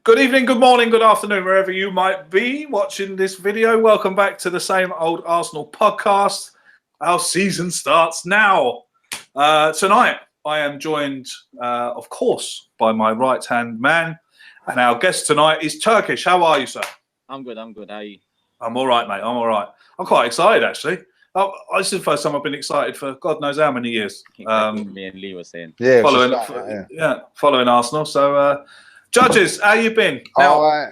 Good evening, good morning, good afternoon, wherever you might be watching this video. Welcome back to the Same Old Arsenal podcast. Our season starts now. Tonight, I am joined, of course, by my right-hand man. And our guest tonight is Turkish. How are you, sir? I'm good. How are you? I'm all right, mate. I'm all right. I'm quite excited, actually. This is the first time I've been excited for God knows how many years. Me and Lee were saying. Yeah, following Arsenal. So, judges, how you been? Now,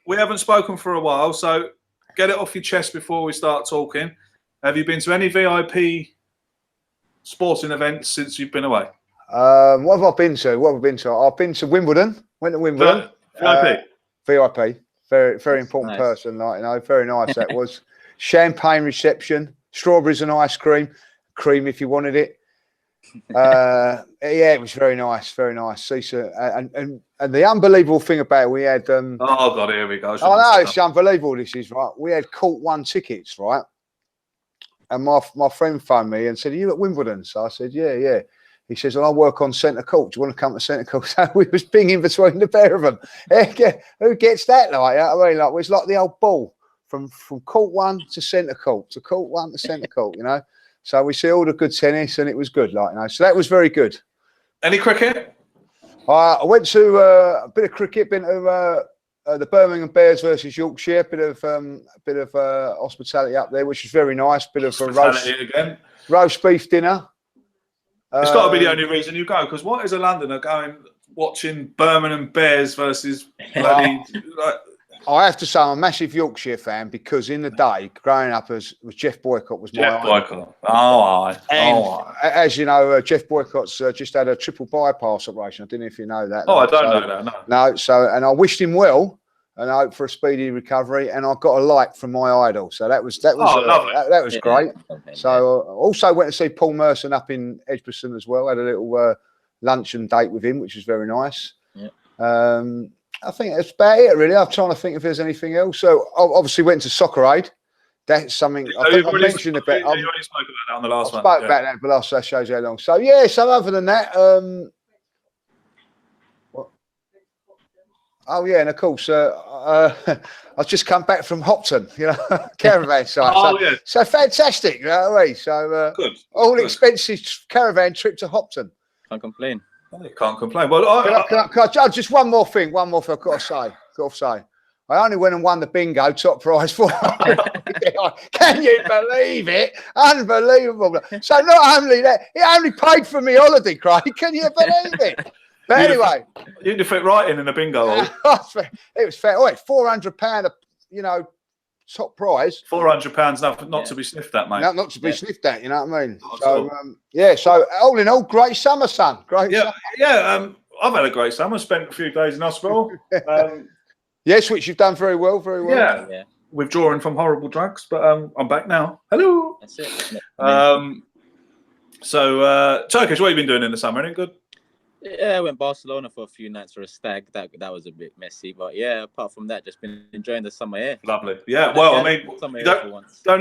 we haven't spoken for a while, so get it off your chest before we start talking. Have you been to any VIP sporting events since you've been away? What have I been to? I've been to Wimbledon. Went to Wimbledon. VIP. Very important person. Very nice. That was champagne reception, strawberries and ice cream if you wanted it. It was very nice. And the unbelievable thing about it, we had. Oh God, here we go. Oh no, it's unbelievable. This is right. We had court 1 tickets, right? And my friend phoned me and said, "Are you at Wimbledon?" So I said, "Yeah." He says, "Well, I work on centre court. Do you want to come to centre court?" So we was pinging between the pair of them. Who gets that? It's like the old ball from court 1 to centre court, to court 1 to centre court. So we see all the good tennis, and it was good. So that was very good. Any cricket? I went to a bit of cricket. Been to the Birmingham Bears versus Yorkshire. Bit of hospitality up there, which is very nice. Bit of a roast beef dinner. It's got to be the only reason you go, because what is a Londoner watching Birmingham Bears versus bloody? I have to say I'm a massive Yorkshire fan, because in the day, growing up was Jeff Boycott was my idol. As you know, Jeff Boycott's just had a triple bypass operation. I don't know if you know that. I don't know that. No. And I wished him well, and I hope for a speedy recovery. And I got a like from my idol, so that was great. So also went to see Paul Merson up in Edgbaston as well. Had a little luncheon date with him, which was very nice. Yeah. I think that's about it, really. I'm trying to think if there's anything else. So obviously went to Soccer Aid. That's something I think I mentioned about. You already spoke about that on the last one. I spoke about that, but last that shows how long. So so other than that, and of course, I've just come back from Hopton, caravan site. So fantastic, you know what I mean? So good. All expenses caravan trip to Hopton. Can't complain. You can't complain. Well, can I just one more thing I've got to say. I only went and won the bingo top prize for. Can you believe it? Unbelievable. So not only that, it only paid for me holiday, Craig. Can you believe it? But anyway, you didn't fit right in the bingo hall. It was fair. £400, top prize. £400, not to be sniffed at, mate. No, not to be sniffed at. You know what I mean? So all in all, great summer, son. Great. I've had a great summer. Spent a few days in hospital. Yes, which you've done very well. Yeah. Withdrawing from horrible drugs, but I'm back now. Hello. That's it. So Turkish, what have you been doing in the summer? Anything good? Yeah, I went to Barcelona for a few nights for a stag. That was a bit messy, but apart from that, just been enjoying the summer air. Lovely. Yeah. Well, I mean, you don't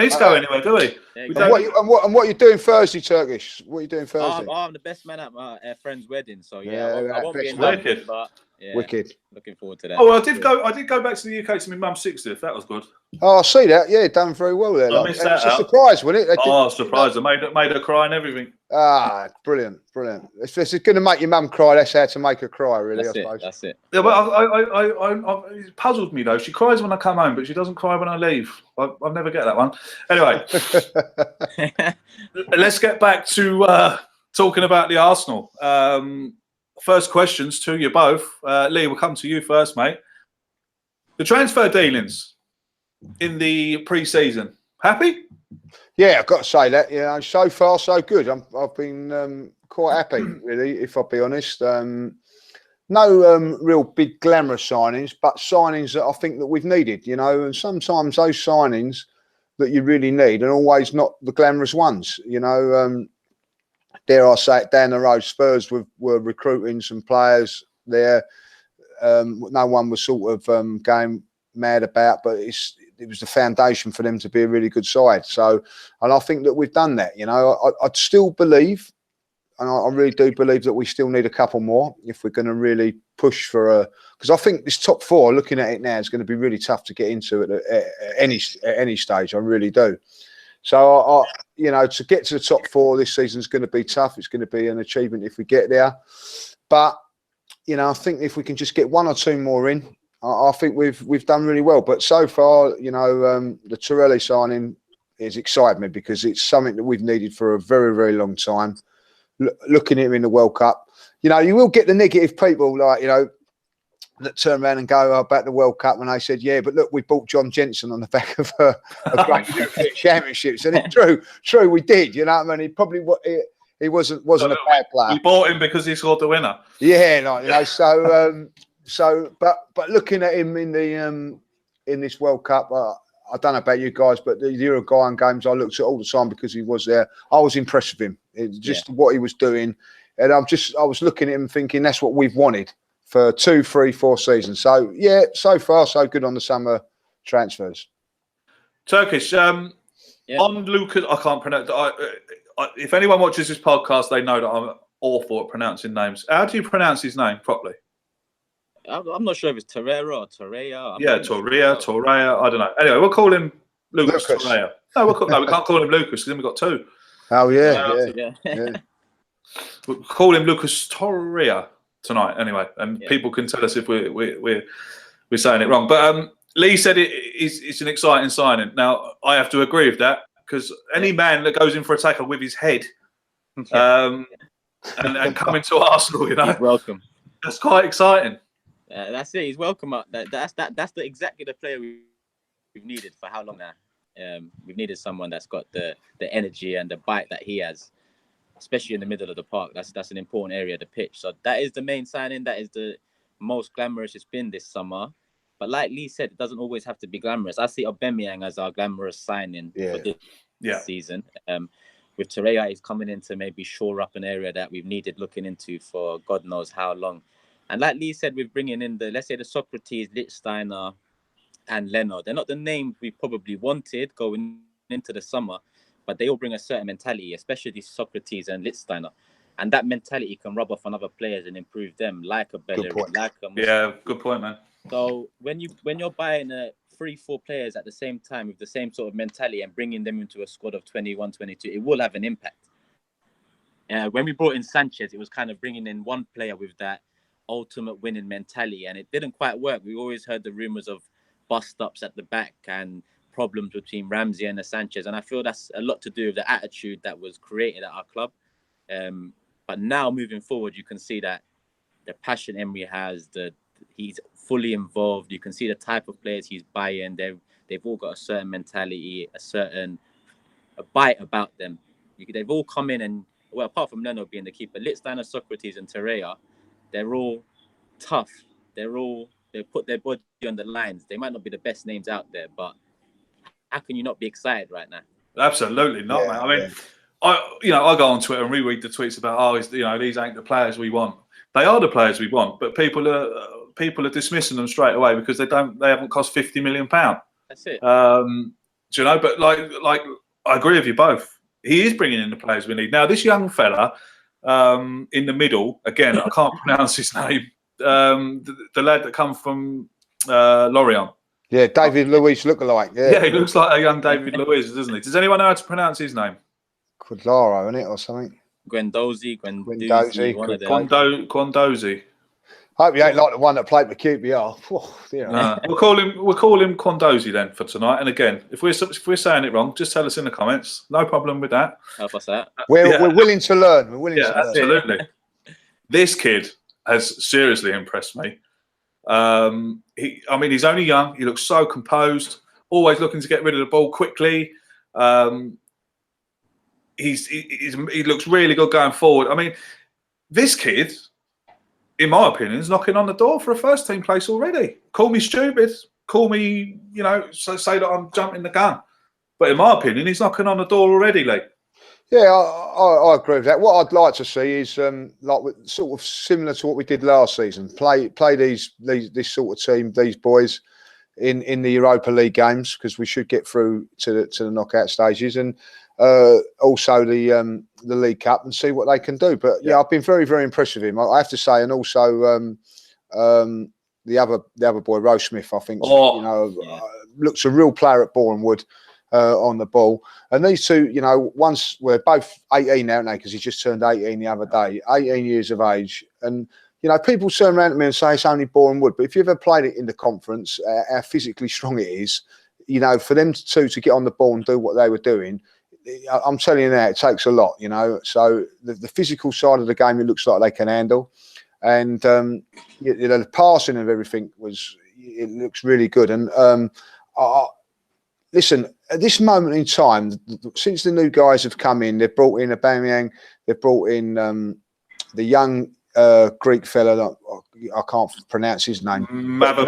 need to go anywhere, do we? Yeah, exactly. And what are you doing Thursday, Turkish? What are you doing Thursday? I'm the best man at my friend's wedding, so I won't be in London, but wicked. Looking forward to that. Oh, well, I did go back to the UK to my mum's 60th. That was good. Oh, I see that. Yeah, done very well there. I missed that it's a surprise, wasn't it? Surprise! I made her cry and everything. Brilliant. If it's going to make your mum cry, that's how to make her cry, really. That's it. Yeah, but it puzzled me though. She cries when I come home, but she doesn't cry when I leave. I'll never get that one. Anyway, let's get back to talking about the Arsenal. First questions to you both. Lee, we'll come to you first, mate. The transfer dealings in the pre-season. Happy? Yeah, I've got to say that. So far so good. I've been quite happy, really, if I'll be honest. No real big glamorous signings, but signings that I think that we've needed, and sometimes those signings that you really need are always not the glamorous ones, Dare I say it, down the road, Spurs were recruiting some players there. No one was sort of going mad about, but it was the foundation for them to be a really good side. So, and I think that we've done that. I'd still believe and I really do believe that we still need a couple more if we're going to really push for because I think this top four, looking at it now, is going to be really tough to get into at any stage. I really do. So to get to the top four this season is going to be tough. It's going to be an achievement if we get there. But I think if we can just get one or two more in, I think we've done really well. But so far, the Torelli signing has excited me because it's something that we've needed for a very, very long time. Looking at him in the World Cup, you will get the negative people that turn around and go about the World Cup, and they said, "Yeah, but look, we bought John Jensen on the back of a great European Championships," and it's true, we did. You know what I mean? He probably he wasn't a bad player. We bought him because he scored the winner. Yeah, but looking at him in this World Cup, I don't know about you guys, but the Uruguayan games I looked at all the time because he was there. I was impressed with him. It's just what he was doing, and I was looking at him thinking that's what we've wanted for 2, 3, 4 seasons. So yeah, so far so good on the summer transfers. Turkish on Lucas. I can't pronounce. If anyone watches this podcast, they know that I'm awful at pronouncing names. How do you pronounce his name properly? I'm not sure if it's Torreira or Torreira. Torreira. I don't know. Anyway, we'll call him Lucas Torreira. No, we can't call him Lucas because then we've got 2. Oh yeah. We'll call him Lucas Torreira tonight anyway, and people can tell us if we're saying it wrong. But Lee said it's an exciting signing. Now I have to agree with that because any man that goes in for a tackle with his head and coming to Arsenal, he's welcome. That's quite exciting. That's it. He's welcome. That's exactly the player we've needed for how long now. We've needed someone that's got the energy and the bite that he has, especially in the middle of the park. That's an important area of the pitch. So that is the main signing. That is the most glamorous it's been this summer. But like Lee said, it doesn't always have to be glamorous. I see Aubameyang as our glamorous signing for this season. With Torreira, he's coming in to maybe shore up an area that we've needed looking into for God knows how long. And like Lee said, we're bringing in the Socrates, Lichtsteiner, and Leno. They're not the names we probably wanted going into the summer, but they all bring a certain mentality, especially Socrates and Lichtsteiner. And that mentality can rub off on other players and improve them, like a Bellerin, like a Muslim. Yeah, good point, man. So when you're buying 3-4 players at the same time with the same sort of mentality and bringing them into a squad of 21, 22, it will have an impact. When we brought in Sanchez, it was kind of bringing in one player with that ultimate winning mentality, and it didn't quite work. We always heard the rumors of bust-ups at the back and problems between Ramsey and Sanchez, and I feel that's a lot to do with the attitude that was created at our club. But now moving forward, you can see that the passion Emery has, he's fully involved. You can see the type of players he's buying. They've all got a certain mentality, a bite about them. They've all come in and, well, apart from Leno being the keeper, Lichtsteiner, Socrates and Torreira, they're all tough. They put their body on the lines. They might not be the best names out there, but how can you not be excited right now? Absolutely not, man. I mean, I go on Twitter and reread the tweets about, these ain't the players we want. They are the players we want, but people are dismissing them straight away because they haven't cost £50 million. That's it. But like I agree with you both. He is bringing in the players we need. Now, this young fella in the middle, again, I can't pronounce his name. The lad that come from Lorient. Yeah, David Luiz lookalike. Yeah, he looks like a young David Luiz, doesn't he? Does anyone know how to pronounce his name? Quadraro, isn't it, or something? Guendouzi, Quandozi. I hope you ain't like the one that played for QPR. We'll call him Quandozi then for tonight. And again, if we're saying it wrong, just tell us in the comments. No problem with that. Help us out. We're willing to learn. We're willing to learn. Absolutely. This kid has seriously impressed me. He's only young. He looks so composed, always looking to get rid of the ball quickly. He looks really good going forward. I mean, this kid, in my opinion, is knocking on the door for a first team place already. Call me stupid. Call me, say that I'm jumping the gun. But in my opinion, he's knocking on the door already, Lee. Yeah, I agree with that. What I'd like to see is sort of similar to what we did last season. Play this sort of team, these boys, in the Europa League games, because we should get through to the knockout stages, and also the League Cup, and see what they can do. But yeah, I've been very, very impressed with him, I have to say, and also the other boy, Rose Smith, I think, looks a real player at Boreham Wood on the ball. And these two, once we're both 18 now, because he just turned 18 the other day, 18 years of age, and people turn around to me and say it's only Boreham Wood, but if you've ever played it in the conference, how physically strong it is, for them two to get on the ball and do what they were doing, I'm telling you now, it takes a lot, So the physical side of the game, it looks like they can handle. And, the passing of everything it looks really good. And listen, at this moment in time, since the new guys have come in, they've brought in Aubameyang, they've brought in the young Greek fella, I can't pronounce his name. Another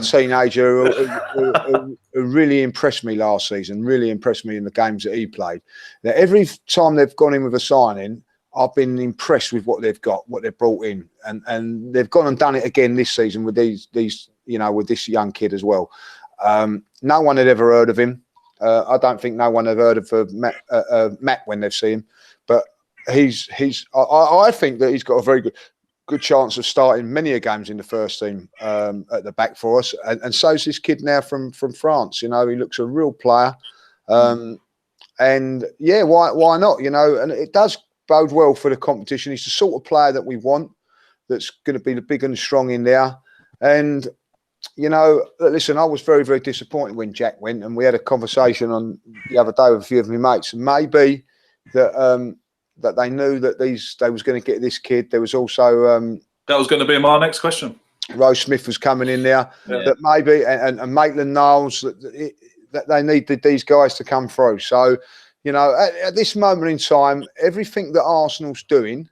teenager who really impressed me last season, really impressed me in the games that he played. Now, every time they've gone in with a signing, I've been impressed with what they've got, what they've brought in. And they've gone and done it again this season with these with this young kid as well. No one had ever heard of him. I don't think no one had heard of Matt when they've seen him. But I think that he's got a very good chance of starting many games in the first team at the back for us. And so's this kid now from France. He looks a real player. And yeah, why not? And it does bode well for the competition. He's the sort of player that we want, that's going to be the big and strong in there. And listen, I was very, very disappointed when Jack went, and we had a conversation on the other day with a few of my mates. Maybe that that they knew that they was going to get this kid. There was also that was going to be my next question. Rose Smith was coming in there. That maybe and Maitland-Niles that they needed these guys to come through. So at this moment in time, everything that Arsenal's doing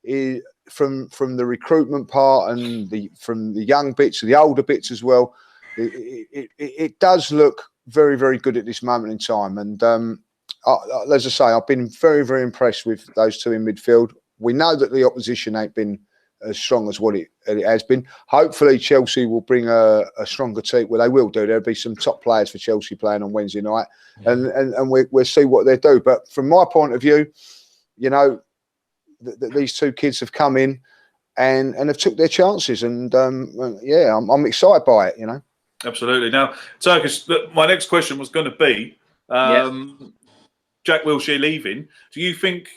is from the recruitment part and from the young bits to the older bits as well. It does look very, very good at this moment in time. And as I say, I've been very, very impressed with those two in midfield. We know that the opposition ain't been as strong as what it has been. Hopefully, Chelsea will bring a stronger team. Well, they will do. There'll be some top players for Chelsea playing on Wednesday night, and we'll see what they do. But from my point of view, these two kids have come in and have took their chances, and I'm excited by it. Absolutely. Now, Turkish, my next question was going to be Jack Wilshere leaving. Do you think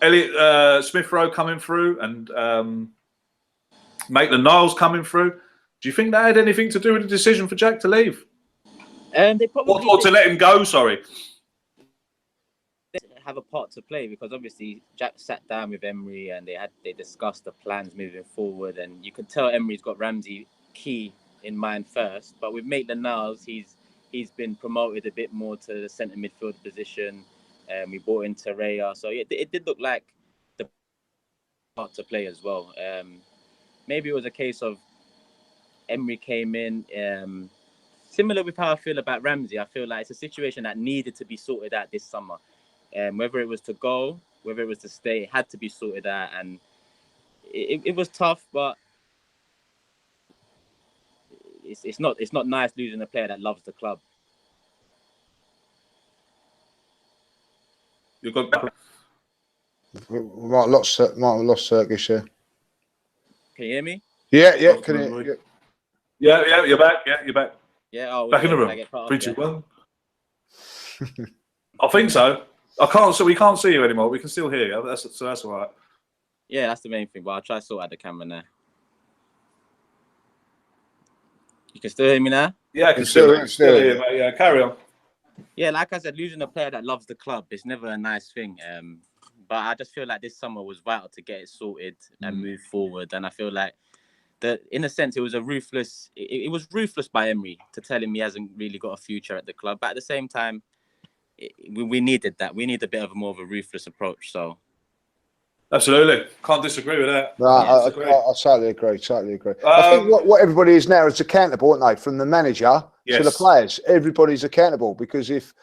Elliot Smith Rowe coming through and Maitland-Niles coming through, do you think that had anything to do with the decision for Jack to leave? They probably or to let him go, sorry. Have a part to play, because obviously Jack sat down with Emery and they discussed the plans moving forward, and you could tell Emery's got Ramsey key in mind first. But with Maitland-Niles, he's been promoted a bit more to the centre midfield position. We brought in Torreira, so it did look like the part to play as well. Maybe it was a case of Emery came in, similar with how I feel about Ramsey. I feel like it's a situation that needed to be sorted out this summer. Whether it was to go, whether it was to stay, it had to be sorted out, and it was tough. But it's not nice losing a player that loves the club. You've got might have lost Turkish here. Can you hear me? Yeah. Yeah, you're back. Yeah, you're back. Yeah, back in the room. 3, 2, 1. I think so. We can't see you anymore. We can still hear you. That's all right. Yeah, that's the main thing. But I'll try to sort out the camera now. You can still hear me now? Yeah, I can still hear you, mate. Yeah, carry on. Yeah, like I said, losing a player that loves the club is never a nice thing. But I just feel like this summer was vital to get it sorted and move forward. And I feel like that, in a sense, it was ruthless by Emery to tell him he hasn't really got a future at the club. But at the same time, we needed that. We need a bit of more of a ruthless approach. So, absolutely, can't disagree with that. No, I totally agree. I think what everybody is now is accountable, aren't they? From the manager to the players, everybody's accountable. Because if,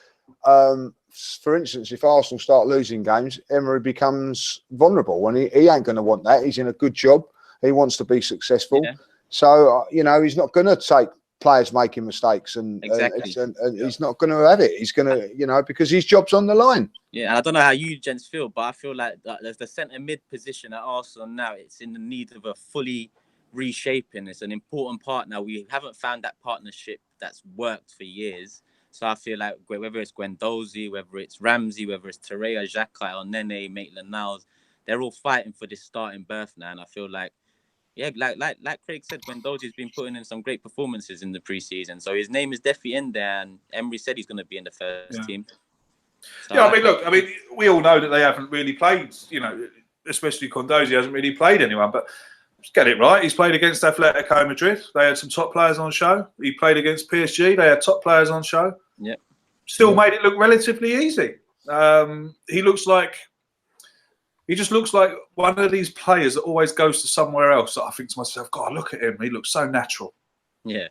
for instance, if Arsenal start losing games, Emery becomes vulnerable, and he ain't going to want that. He's in a good job. He wants to be successful. Yeah. So he's not going to take players making mistakes, and Exactly. and he's not going to have it. He's going to, you know, because his job's on the line. Yeah, and I don't know how you gents feel, but I feel like there's the centre mid position at Arsenal now. It's in the need of a fully reshaping. It's an important part now. We haven't found that partnership that's worked for years. So I feel like whether it's Guendouzi, whether it's Ramsey, whether it's Torreira, Xhaka, or Nene, Maitland-Niles, they're all fighting for this starting berth now. And I feel like, yeah, like Craig said, Guendouzi's been putting in some great performances in the preseason. So his name is definitely in there, and Emery said he's going to be in the first team. So yeah, I mean, look, I mean, we all know that they haven't really played, you know, especially Guendouzi hasn't really played anyone, but get it right. He's played against Atletico Madrid. They had some top players on show. He played against PSG. They had top players on show. Yeah. Still made it look relatively easy. He just looks like one of these players that always goes to somewhere else. I think to myself, God, look at him. He looks so natural. Yeah.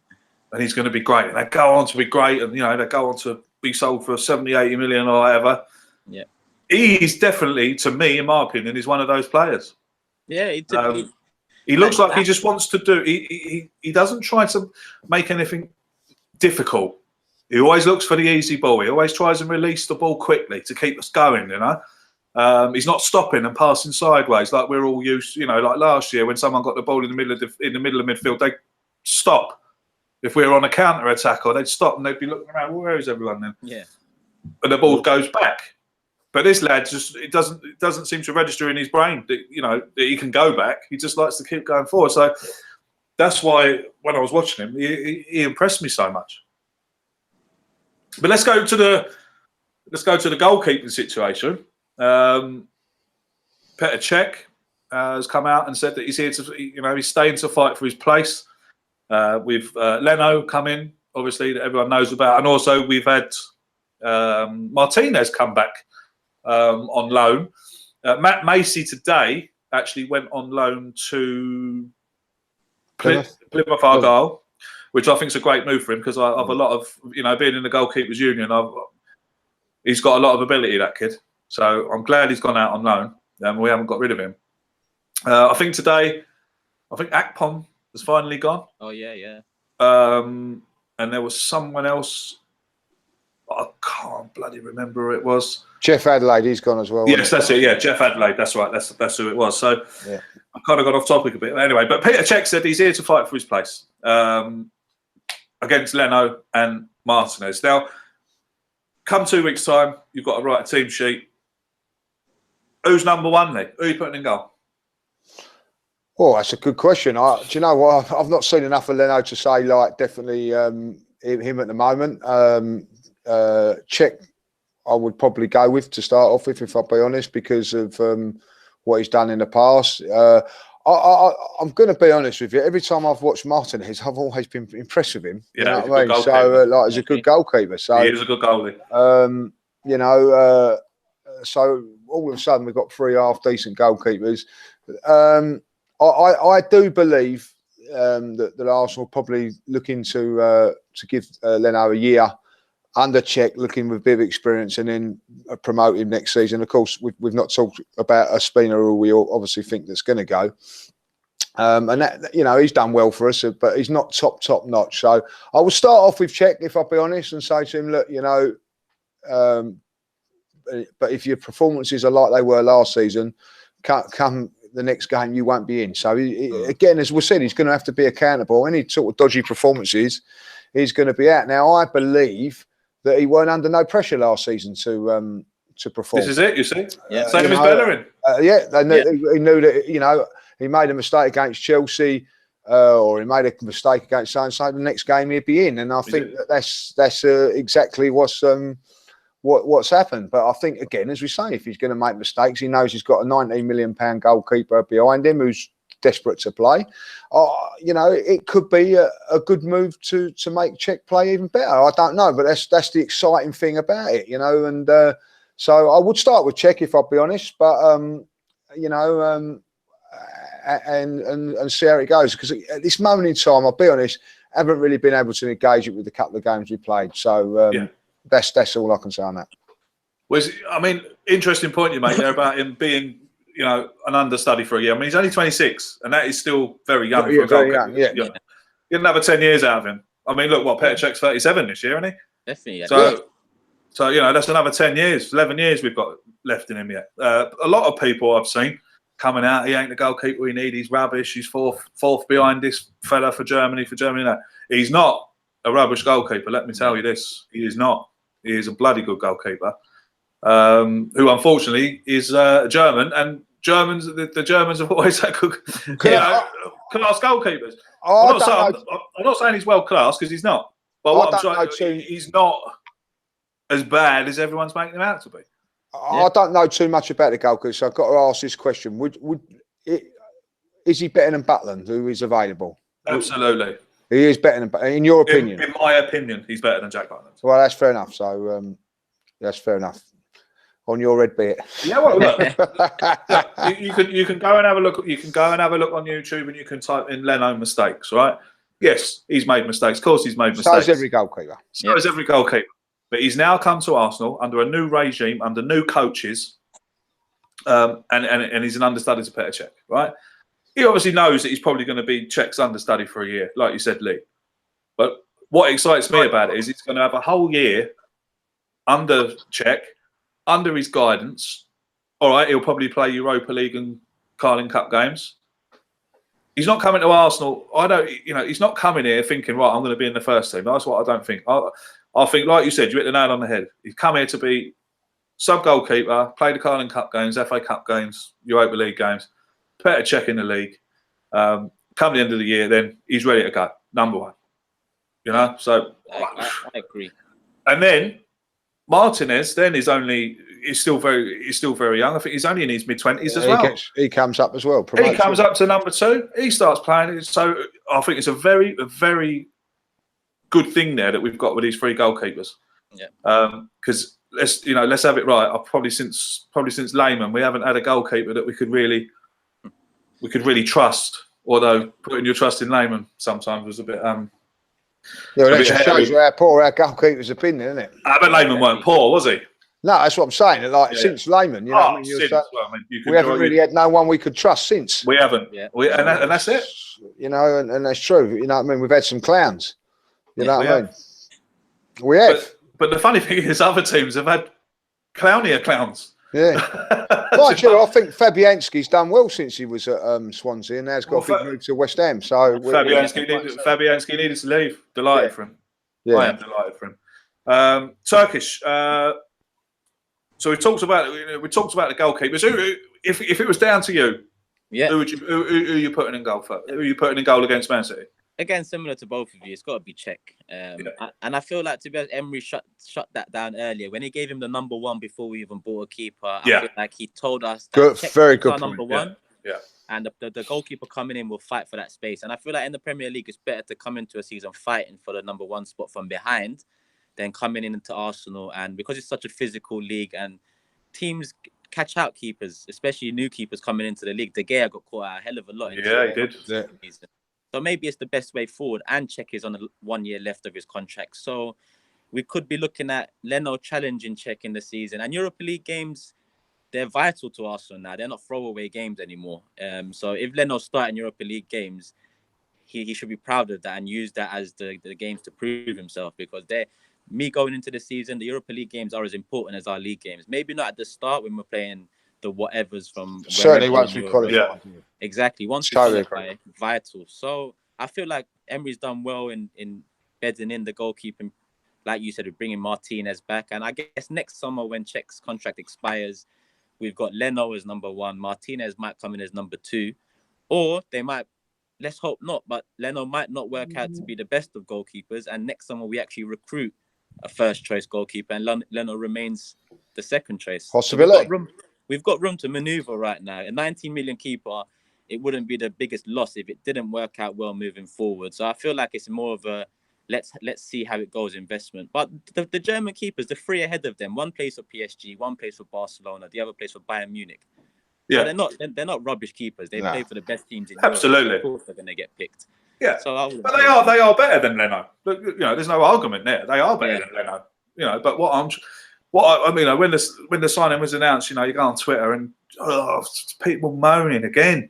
And he's going to be great. And they go on to be great. And, you know, they go on to be sold for 70, 80 million or whatever. Yeah. He's definitely, to me, in my opinion, is one of those players. Yeah. He looks like he just wants to do. He doesn't try to make anything difficult. He always looks for the easy ball. He always tries and release the ball quickly to keep us going. You know, he's not stopping and passing sideways like we're all used. You know, like last year when someone got the ball in the middle of midfield, they stop. If we were on a counter attack, or they'd stop and they'd be looking around. Well, where is everyone then? Yeah. And the ball goes back. But this lad it doesn't seem to register in his brain that, you know, that he can go back. He just likes to keep going forward. So that's why when I was watching him, he impressed me so much. But let's go to the goalkeeping situation. Petr Cech has come out and said that he's here to, you know, he's staying to fight for his place. With Leno come in, obviously, that everyone knows about, and also we've had Martinez come back. On loan. Matt Macy today actually went on loan to Plymouth Argyle, which I think is a great move for him because I've a lot of, you know, being in the goalkeepers union, he's got a lot of ability, that kid. So I'm glad he's gone out on loan and we haven't got rid of him. I think today, Akpom has finally gone. Oh yeah. And there was someone else. I can't bloody remember who it was. Jeff Adelaide, he's gone as well. Yes, that's it. Yeah, Jeff Adelaide. That's right. That's who it was. So yeah. I kind of got off topic a bit. Anyway, but Petr Cech said he's here to fight for his place against Leno and Martinez. Now, come 2 weeks' time, you've got to write a team sheet. Who's number one then? Who are you putting in goal? Oh, that's a good question. Do you know what? I've not seen enough of Leno to say, like, definitely him at the moment. Cech, I would probably go with to start off with, if I'll be honest, because of what he's done in the past. I'm going to be honest with you. Every time I've watched Martinez, I've always been impressed with him. Yeah, you know what I mean? So, like, he's a good goalkeeper. So he is a good goalie. You know, so all of a sudden we've got three half decent goalkeepers. I do believe that Arsenal probably looking to give Leno a year under Cech, looking with a bit of experience, and then promote him next season. Of course, we've not talked about Ospina, who we all obviously think that's going to go. And that, you know, he's done well for us, but he's not top notch. So I will start off with Cech, if I'll be honest, and say to him, look, you know, but if your performances are like they were last season, come the next game you won't be in. So again, as we said, he's going to have to be accountable. Any sort of dodgy performances, he's going to be out. Now, I believe that he weren't under no pressure last season to perform. This is it, you see. Yeah. Same as Bellerin. He knew that, you know, he made a mistake against Chelsea, or he made a mistake against so-and-so. The next game he'd be in, and I think that's exactly what's happened. But I think, again, as we say, if he's going to make mistakes, he knows he's got a £19 million goalkeeper behind him who's desperate to play. You know, it could be a good move to make Cech play even better. I don't know, but that's the exciting thing about it, you know. And so I would start with Cech, if I'll be honest, but you know, and see how it goes, because at this moment in time, I'll be honest, I haven't really been able to engage it with a couple of games we played. So that's all I can say on that. I mean, interesting point you make there about him being, you know, an understudy for a year. I mean, he's only 26, and that is still very young. Very young, yeah. Get another 10 years out of him. I mean, look, what Petr Cech's 37 this year, isn't he? Definitely. Yeah. So you know, that's another 10 years, 11 years we've got left in him yet. A lot of people I've seen coming out, he ain't the goalkeeper we need. He's rubbish. He's fourth behind this fella for Germany. No, he's not a rubbish goalkeeper. Let me tell you this: he is not. He is a bloody good goalkeeper, who unfortunately is German. And Germans, the Germans have always had good, class goalkeepers. I'm not saying he's world class because he's not. But what I'm saying, he's not as bad as everyone's making him out to be. I don't know too much about the goalkeeper, so I've got to ask this question: is he better than Butland, who is available? Absolutely, he is better than. In your opinion, in my opinion, he's better than Jack Butland. Well, that's fair enough. So that's fair enough. On your red bit. Yeah, well, look, you can go and have a look. You can go and have a look on YouTube, and you can type in Leno mistakes. Right? Yes, he's made mistakes. Of course, he's made mistakes. So is every goalkeeper. So is every goalkeeper. But he's now come to Arsenal under a new regime, under new coaches, and he's an understudy to Petr Cech, right? He obviously knows that he's probably going to be Cech's understudy for a year, like you said, Lee. But what excites me about it is he's going to have a whole year under Cech, under his guidance. All right, he'll probably play Europa League and Carling Cup games. He's not coming to Arsenal. He's not coming here thinking, right, I'm going to be in the first team. That's what I don't think. I think, like you said, you hit the nail on the head. He's come here to be sub-goalkeeper, play the Carling Cup games, FA Cup games, Europa League games, Petr Cech in the league. Come the end of the year, then he's ready to go, number one. You know, so I agree. And then Martinez, then he's still very young. I think he's only in his mid-20s as well. He comes up as well. He comes up to number 2. He starts playing. So I think it's a very good thing there that we've got with these 3 goalkeepers. Yeah. Because let's have it right. Probably since Lehmann, we haven't had a goalkeeper that we could really trust. Although putting your trust in Lehmann sometimes was a bit. Yeah, well, that just shows you how poor our goalkeepers have been, isn't it? But Lehmann weren't poor, was he? No, that's what I'm saying. Like since Lehmann, you know, what I mean, we haven't really had no one we could trust since. We haven't. Yeah. And that's it. You know, and that's true. You know what I mean? We've had some clowns. You know what I mean? We have. But the funny thing is, other teams have had clownier clowns. Yeah. Mind you, I think Fabianski's done well since he was at Swansea, and now he's got a big move to West Ham. So Fabianski needed to leave. Delighted for him. Yeah. I am delighted for him. Turkish. So we talked about the goalkeepers. If it was down to you, who are you putting in goal for? Who are you putting in goal against Man City? Again, similar to both of you, it's got to be Cech. And I feel like, to be honest, Emery shut that down earlier when he gave him the number 1 before we even bought a keeper. I feel like he told us that very good number 1. Yeah. And the goalkeeper coming in will fight for that space. And I feel like in the Premier League, it's better to come into a season fighting for the number 1 spot from behind than coming into Arsenal. And because it's such a physical league and teams catch out keepers, especially new keepers coming into the league. De Gea got caught out a hell of a lot. He did. Yeah. So maybe it's the best way forward. And Cech is on 1 year left of his contract. So we could be looking at Leno challenging Cech in the season. And Europa League games, they're vital to Arsenal now. They're not throwaway games anymore. So if Leno's starting Europa League games, he should be proud of that and use that as the games to prove himself. Because going into the season, the Europa League games are as important as our league games. Maybe not at the start when we're playing the whatevers from certainly once we qualify. Yeah. Exactly. Once we qualify, vital. So I feel like Emery's done well in bedding in the goalkeeping. Like you said, we're bringing Martinez back. And I guess next summer when Cech's contract expires, we've got Leno as number 1. Martinez might come in as number 2. Or they might, let's hope not, but Leno might not work out to be the best of goalkeepers. And next summer we actually recruit a first choice goalkeeper and Leno remains the second choice. Possibility. So we've got room to maneuver right now. A 19 million keeper, it wouldn't be the biggest loss if it didn't work out well moving forward. So I feel like it's more of a let's see how it goes investment. But the German keepers, the 3 ahead of them, one plays for PSG, one plays for Barcelona, the other plays for Bayern Munich. Yeah, so they're not rubbish keepers. They play for the best teams in Europe. Absolutely. Of course they're going to get picked. Yeah, so but they are better than Leno. You know, there's no argument there. They are better than Leno. You know, but I mean, when the signing was announced, you know, you go on Twitter and people moaning again.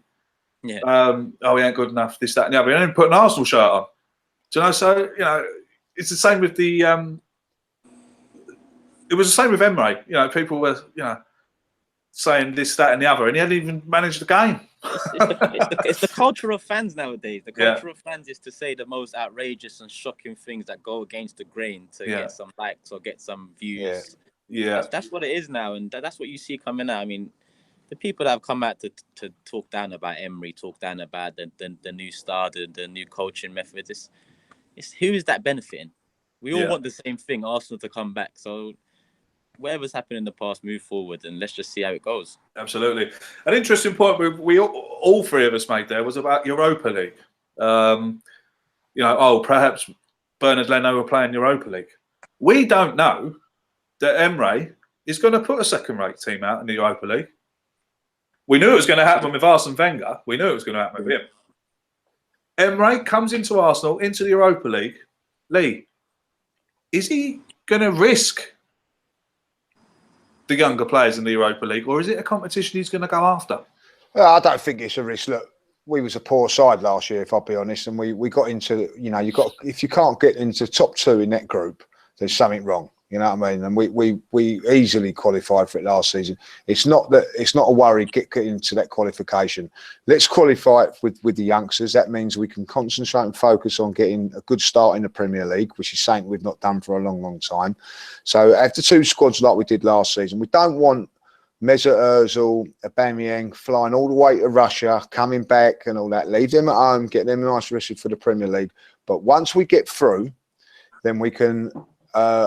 Yeah. We ain't good enough. This, that, and the other. And then put an Arsenal shirt on. Do you know? So it's the same with the. It was the same with Emery. People were saying this, that, and the other, and he hadn't even managed the game. It's the culture of fans nowadays. The culture of fans is to say the most outrageous and shocking things that go against the grain to get some likes or get some views. Yeah. That's what it is now, and that's what you see coming out. I mean, the people that have come out to talk down about Emery, talk down about the new star, the new coaching methods. It's who is that benefiting? We all want the same thing, Arsenal to come back. So whatever's happened in the past, move forward, and let's just see how it goes. Absolutely. An interesting point we all three of us made there was about Europa League. Perhaps Bernard Leno were playing Europa League. We don't know that Emery is going to put a second-rate team out in the Europa League. We knew it was going to happen with Arsene Wenger. We knew it was going to happen with him. Emery comes into Arsenal, into the Europa League. Lee, is he going to risk the younger players in the Europa League, or is it a competition he's going to go after? I don't think it's a risk. Look, we was a poor side last year, if I'll be honest, and we got into, if you can't get into top 2 in that group, there's something wrong. You know what I mean? And we easily qualified for it last season. It's not a worry getting into that qualification. Let's qualify it with the youngsters. That means we can concentrate and focus on getting a good start in the Premier League, which is something we've not done for a long, long time. So after 2 squads like we did last season, we don't want Mesut Ozil, Aubameyang flying all the way to Russia, coming back and all that. Leave them at home, get them nice rested for the Premier League. But once we get through, then we can.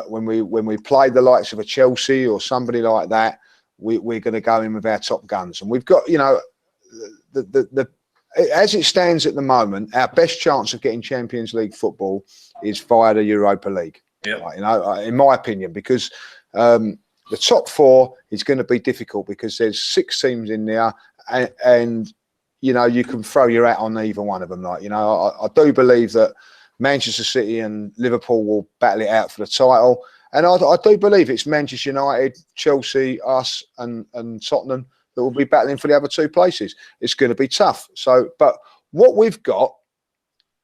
When we play the likes of a Chelsea or somebody like that, we're going to go in with our top guns. And we've got, as it stands at the moment, our best chance of getting Champions League football is via the Europa League. Yeah. In my opinion, because the top 4 is going to be difficult because there's 6 teams in there, and you can throw your hat on either one of them. I do believe that Manchester City and Liverpool will battle it out for the title. And I do believe it's Manchester United, Chelsea, us and Tottenham that will be battling for the other 2 places. It's going to be tough. But what we've got,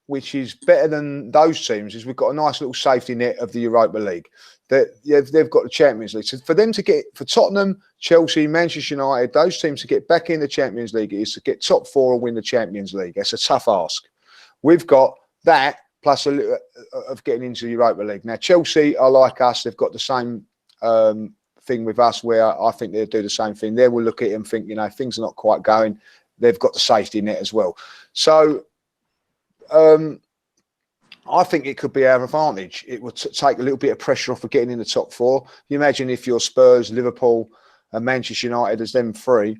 which is better than those teams, is we've got a nice little safety net of the Europa League. They've got the Champions League. So for Tottenham, Chelsea, Manchester United, those teams to get back in the Champions League is to get top 4 and win the Champions League. That's a tough ask. We've got that, plus a little of getting into the Europa League. Now, Chelsea are like us. They've got the same thing with us, where I think they'll do the same thing. They will look at it and think, things are not quite going. They've got the safety net as well. So I think it could be our advantage. It would take a little bit of pressure off of getting in the top 4. You imagine if you're Spurs, Liverpool and Manchester United as them 3,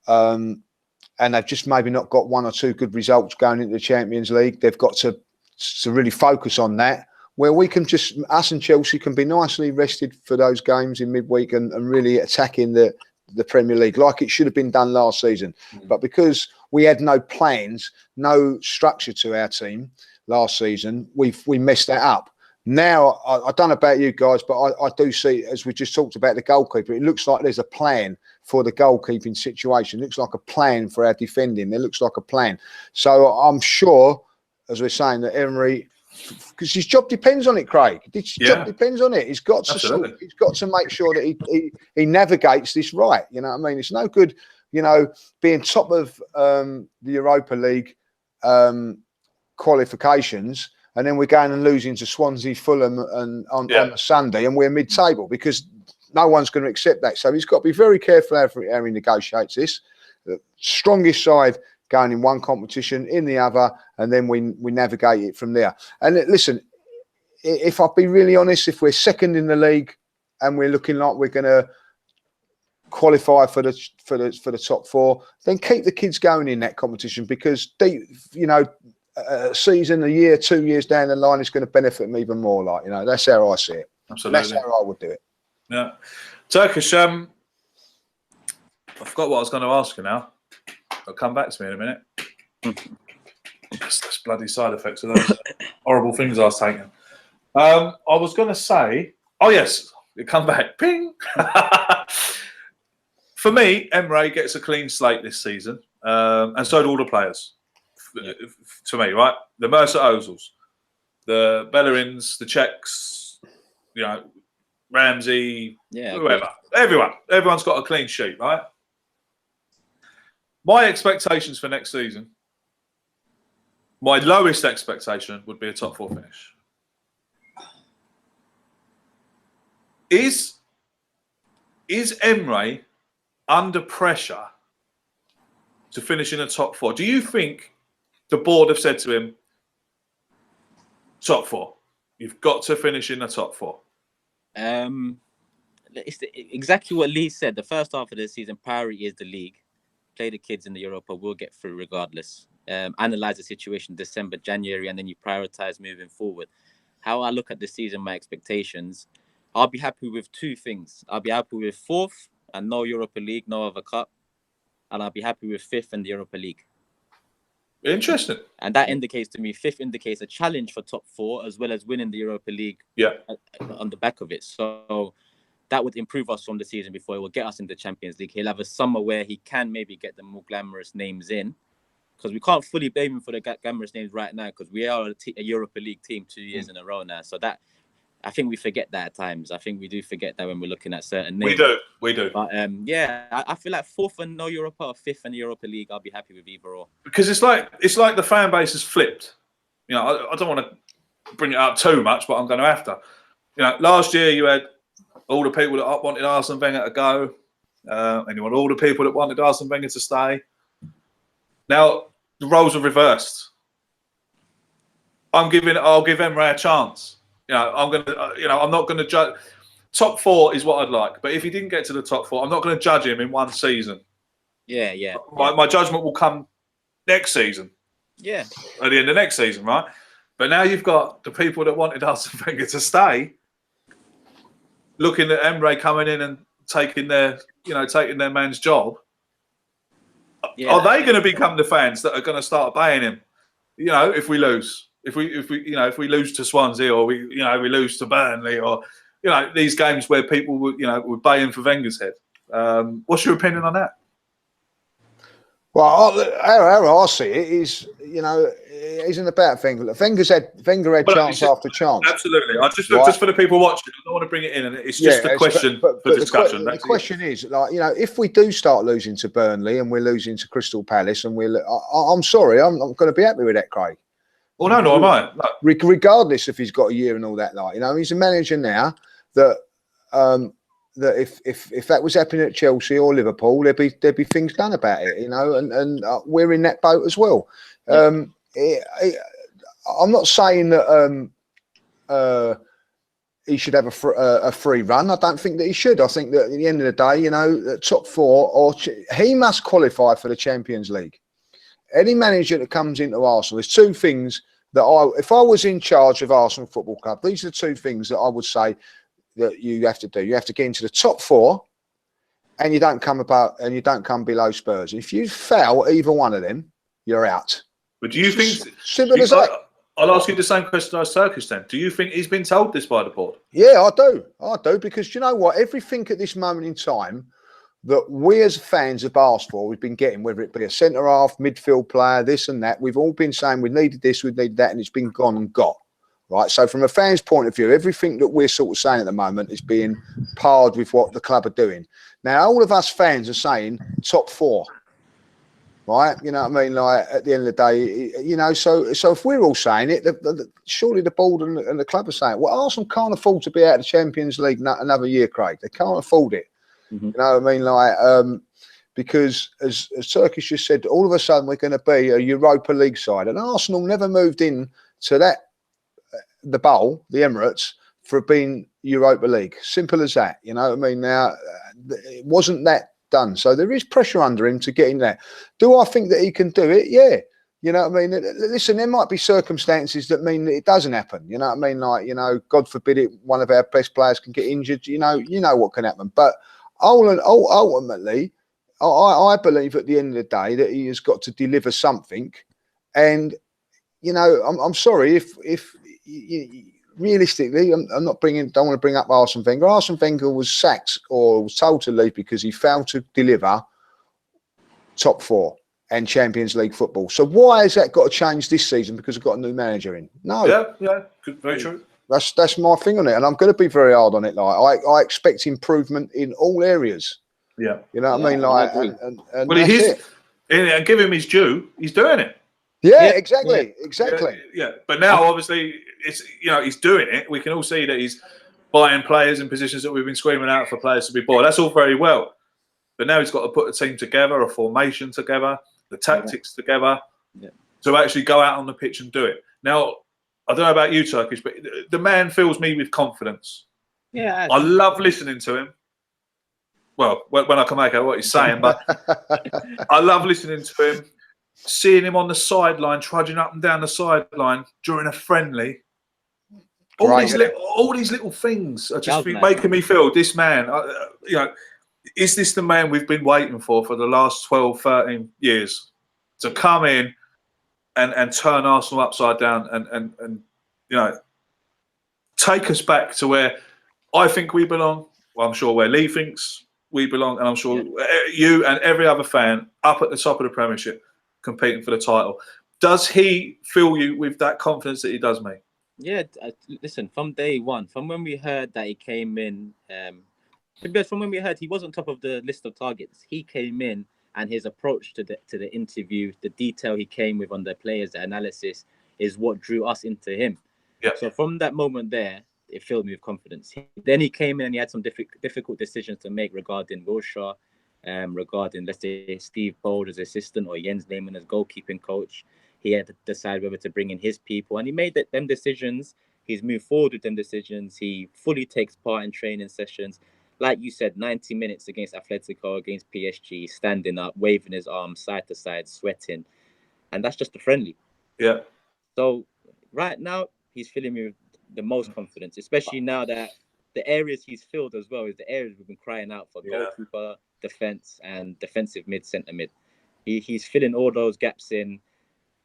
and they've just maybe not got 1 or 2 good results going into the Champions League. They've got to really focus on that, where we can us and Chelsea can be nicely rested for those games in midweek and really attacking the Premier League like it should have been done last season. But because we had no plans, no structure to our team last season, we messed that up. Now, I don't know about you guys, but I do see, as we just talked about the goalkeeper, it looks like there's a plan for the goalkeeping situation. It looks like a plan for our defending. There looks like a plan. So I'm sure, as we're saying, that Emery, because his job depends on it, Craig. His job depends on it. He's got to make sure that he navigates this right. You know what I mean? It's no good, being top of the Europa League qualifications, and then we're going and losing to Swansea, Fulham, and on a Sunday, and we're mid-table, because no one's going to accept that. So he's got to be very careful how he negotiates this. The strongest side going in one competition, in the other, and then we navigate it from there. And listen, if I'll be really honest, if we're second in the league and we're looking like we're going to qualify for the top 4, then keep the kids going in that competition, because a season, a year, 2 years down the line is going to benefit them even more. That's how I see it. Absolutely, that's how I would do it. Yeah, Turkish. I forgot what I was going to ask you now. It'll come back to me in a minute. That's bloody side effects of those horrible things I was taking. I was going to say, oh yes, it come back. Ping. For me, Emery gets a clean slate this season, and so do all the players. To me, right? The Mesut Ozils, the Bellerins, the Czechs, you know, Ramsey, whoever, everyone's got a clean sheet, right? My expectations for next season, my lowest expectation would be a top 4 finish. Is Emery under pressure to finish in the top 4? Do you think the board have said to him, top 4, you've got to finish in the top 4? It's exactly what Lee said. The first half of the season, priority is the league. Play the kids in the Europa. We'll get through regardless. Analyze the situation December, January, and then you prioritize moving forward. How I look at the season, my expectations, I'll be happy with 2 things. I'll be happy with 4th and no Europa League, no other cup. And I'll be happy with 5th in the Europa League. Interesting. And that indicates to me, 5th indicates a challenge for top 4 as well as winning the Europa League on the back of it. So that would improve us from the season before. It will get us into the Champions League. He'll have a summer where he can maybe get the more glamorous names in, because we can't fully blame him for the glamorous names right now, because we are a Europa League team 2 years in a row now. So that, I think we forget that at times. I think we do forget that when we're looking at certain names. We do. But I feel like 4th and no Europa or 5th in the Europa League, I'll be happy with either or. Because it's like the fan base has flipped. You know, I don't want to bring it up too much, but I'm going to have to. You know, last year you had all the people that wanted Arsene Wenger to go, and you want all the people that wanted Arsene Wenger to stay. Now the roles are reversed. I'll give Emery a chance. You know, I'm not going to judge. Top 4 is what I'd like, but if he didn't get to the top 4, I'm not going to judge him in one season. Yeah. My judgment will come next season. Yeah. At the end of next season, right? But now you've got the people that wanted Arsene Wenger to stay, looking at Emery coming in and taking their man's job. Yeah. Are they going to become the fans that are going to start obeying him? You know, if we lose. If we lose to Swansea, or we lose to Burnley, or these games where people would baying for Wenger's head. What's your opinion on that? Well, how I see it is, it isn't about Wenger. Wenger had chance after chance. Absolutely. Just for the people watching, I don't want to bring it in, and it's just a question for discussion. The question is, if we do start losing to Burnley and we're losing to Crystal Palace, and I'm sorry, I'm not going to be happy with that, Craig. Well, no, am I. No. Regardless if he's got a year and all that, he's a manager now that if that was happening at Chelsea or Liverpool, there'd be things done about it, and we're in that boat as well. I'm not saying that he should have a free run. I don't think that he should. I think that at the end of the day, the top 4, or he must qualify for the Champions League. Any manager that comes into Arsenal, there's 2 things that if I was in charge of Arsenal Football Club, these are the 2 things that I would say that you have to do. You have to get into the top 4, and you don't come below Spurs. If you fail either one of them, you're out. But do you think? Simple as that. I'll ask you the same question as Turkish then. Do you think he's been told this by the board? Yeah, I do, because you know what? Everything at this moment in time that we as fans have asked for, we've been getting, whether it be a centre-half, midfield player, this and that. We've all been saying we needed this, we needed that, and it's been gone and got. Right? So from a fan's point of view, everything that we're sort of saying at the moment is being parred with what the club are doing. Now, all of us fans are saying top 4. Right? You know what I mean? Like, at the end of the day, so if we're all saying it, surely the board and the club are saying, well, Arsenal can't afford to be out of the Champions League another year, Craig. They can't afford it. Mm-hmm. You know what I mean? Like, because as Turkish just said, all of a sudden we're going to be a Europa League side, and Arsenal never moved in to the bowl, the Emirates, for being Europa League. Simple as that. You know what I mean? Now, it wasn't that done, so there is pressure under him to get in there. Do I think that he can do it? Yeah. You know what I mean? Listen, there might be circumstances that mean that it doesn't happen. You know what I mean? Like, God forbid it, one of our best players can get injured. You know what can happen, but ultimately, I believe at the end of the day that he has got to deliver something. And I'm sorry if realistically, don't want to bring up Arsene Wenger. Arsene Wenger was sacked or was told to leave because he failed to deliver top 4, and Champions League football. So why has that got to change this season because we've got a new manager in? No. Yeah, very true. That's my thing on it, and I'm going to be very hard on it. Like I expect improvement in all areas. Yeah, you know what I mean. Like, and well, and give him his due. He's doing it. Yeah, exactly. Yeah, but now obviously it's he's doing it. We can all see that he's buying players in positions that we've been screaming out for players to be bought. That's all very well, but now he's got to put a team together, a formation together, the tactics together to actually go out on the pitch and do it. Now, I don't know about you, Turkish, but the man fills me with confidence. Yeah, I love listening to him. Well, when I can make out what he's saying, but I love listening to him, seeing him on the sideline, trudging up and down the sideline during a friendly. All these little things are just making me feel this man. Is this the man we've been waiting for the last 12, 13 years to come in and turn Arsenal upside down and take us back to where I think we belong? Well, I'm sure where Lee thinks we belong, and I'm sure you and every other fan up at the top of the Premiership competing for the title. Does he fill you with that confidence that he does, mate? Yeah, listen, from day one, from when we heard that he came in, because from when we heard he was on top of the list of targets, he came in and his approach to the interview, the detail he came with on the players, the analysis is what drew us into him. Yeah. So from that moment there, it filled me with confidence. Then he came in and he had some difficult decisions to make regarding Wilshere, regarding, let's say, Steve Bold as assistant or Jens Lehmann as goalkeeping coach. He had to decide whether to bring in his people, and he made them decisions. He's moved forward with them decisions. He fully takes part in training sessions. Like you said, 90 minutes against Atletico, against PSG, standing up, waving his arms side to side, sweating. And that's just a friendly. Yeah. So right now, he's filling me with the most confidence, especially now that the areas he's filled as well is the areas we've been crying out for: goalkeeper, defence, and defensive mid, centre mid. He's filling all those gaps in.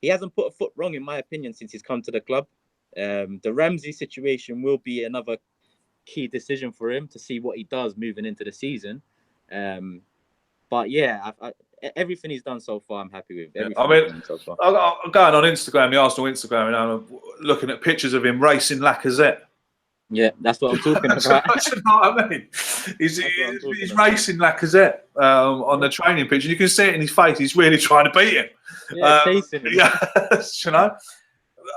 He hasn't put a foot wrong, in my opinion, since he's come to the club. The Ramsey situation will be another key decision for him to see what he does moving into the season. But yeah, everything he's done so far, I'm happy with. I mean, so I'm going on Instagram, the Arsenal Instagram, and I'm looking at pictures of him racing Lacazette. Yeah, that's what I'm talking about. You know what I mean? He's racing Lacazette on the training pitch, and you can see it in his face. He's really trying to beat him. Yeah, chasing him. Yeah, you know.